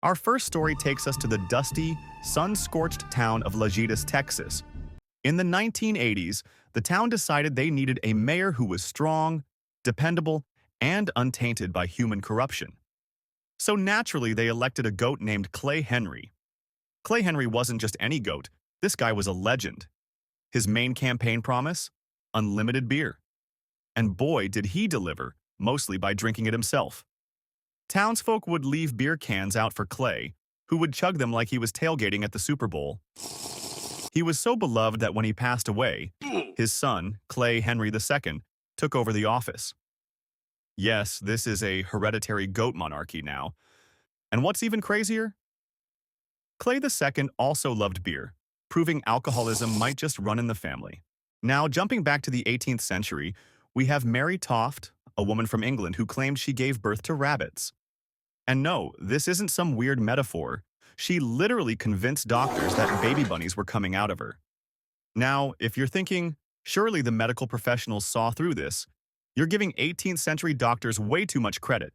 Our first story takes us to the dusty, sun-scorched town of Wildest, Texas. In the 1980s, the town decided they needed a mayor who was strong, dependable, and untainted by human corruption. So naturally, they elected a goat named Clay Henry. Clay Henry wasn't just any goat. This guy was a legend. His main campaign promise? Unlimited beer. And boy, did he deliver, mostly by drinking it himself. Townsfolk would leave beer cans out for Clay, who would chug them like he was tailgating at the Super Bowl. He was so beloved that when he passed away, his son, Clay Henry II, took over the office. Yes, this is a hereditary goat monarchy now. And what's even crazier? Clay II also loved beer, proving alcoholism might just run in the family. Now, jumping back to the 18th century, we have Mary Toft, a woman from England who claimed she gave birth to rabbits. And no, this isn't some weird metaphor. She literally convinced doctors that baby bunnies were coming out of her. Now, if you're thinking, surely the medical professionals saw through this, you're giving 18th century doctors way too much credit.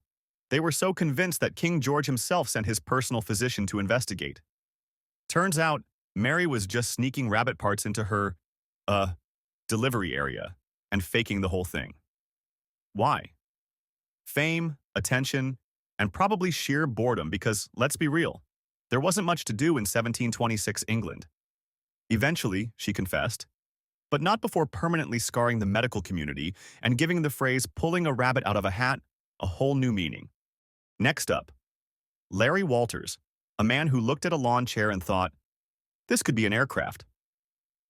They were so convinced that King George himself sent his personal physician to investigate. Turns out, Mary was just sneaking rabbit parts into her, delivery area and faking the whole thing. Why? Fame, attention, and probably sheer boredom because, let's be real, there wasn't much to do in 1726 England. Eventually, she confessed, but not before permanently scarring the medical community and giving the phrase pulling a rabbit out of a hat a whole new meaning. Next up, Larry Walters, a man who looked at a lawn chair and thought, this could be an aircraft.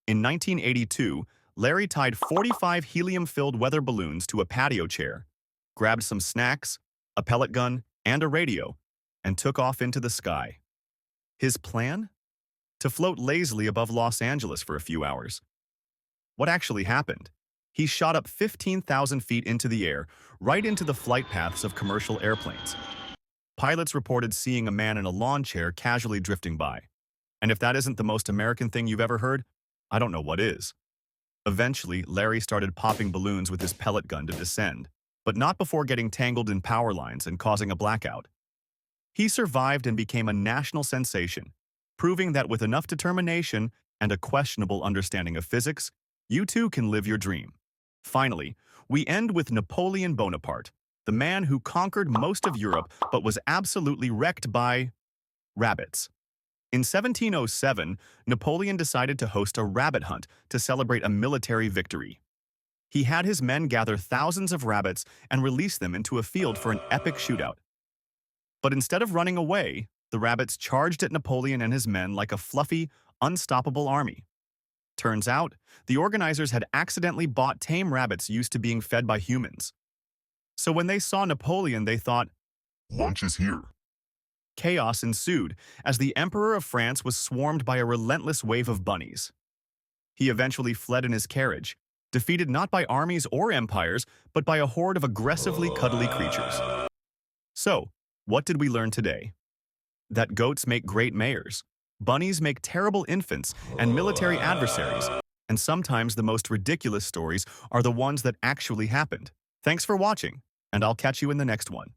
In 1982, Larry tied 45 helium-filled weather balloons to a patio chair, grabbed some snacks, a pellet gun, and a radio, and took off into the sky. His plan? To float lazily above Los Angeles for a few hours. What actually happened? He shot up 15,000 feet into the air, right into the flight paths of commercial airplanes. Pilots reported seeing a man in a lawn chair casually drifting by. And if that isn't the most American thing you've ever heard, I don't know what is. Eventually, Larry started popping balloons with his pellet gun to descend, but not before getting tangled in power lines and causing a blackout. He survived and became a national sensation, proving that with enough determination and a questionable understanding of physics, you too can live your dream. Finally, we end with Napoleon Bonaparte, the man who conquered most of Europe but was absolutely wrecked by rabbits. In 1707, Napoleon decided to host a rabbit hunt to celebrate a military victory. He had his men gather thousands of rabbits and release them into a field for an epic shootout. But instead of running away, the rabbits charged at Napoleon and his men like a fluffy, unstoppable army. Turns out, the organizers had accidentally bought tame rabbits used to being fed by humans. So when they saw Napoleon, they thought, lunch is here. Chaos ensued as the Emperor of France was swarmed by a relentless wave of bunnies. He eventually fled in his carriage, defeated not by armies or empires, but by a horde of aggressively cuddly creatures. So, what did we learn today? That goats make great mayors, bunnies make terrible infants and military adversaries, and sometimes the most ridiculous stories are the ones that actually happened. Thanks for watching, and I'll catch you in the next one.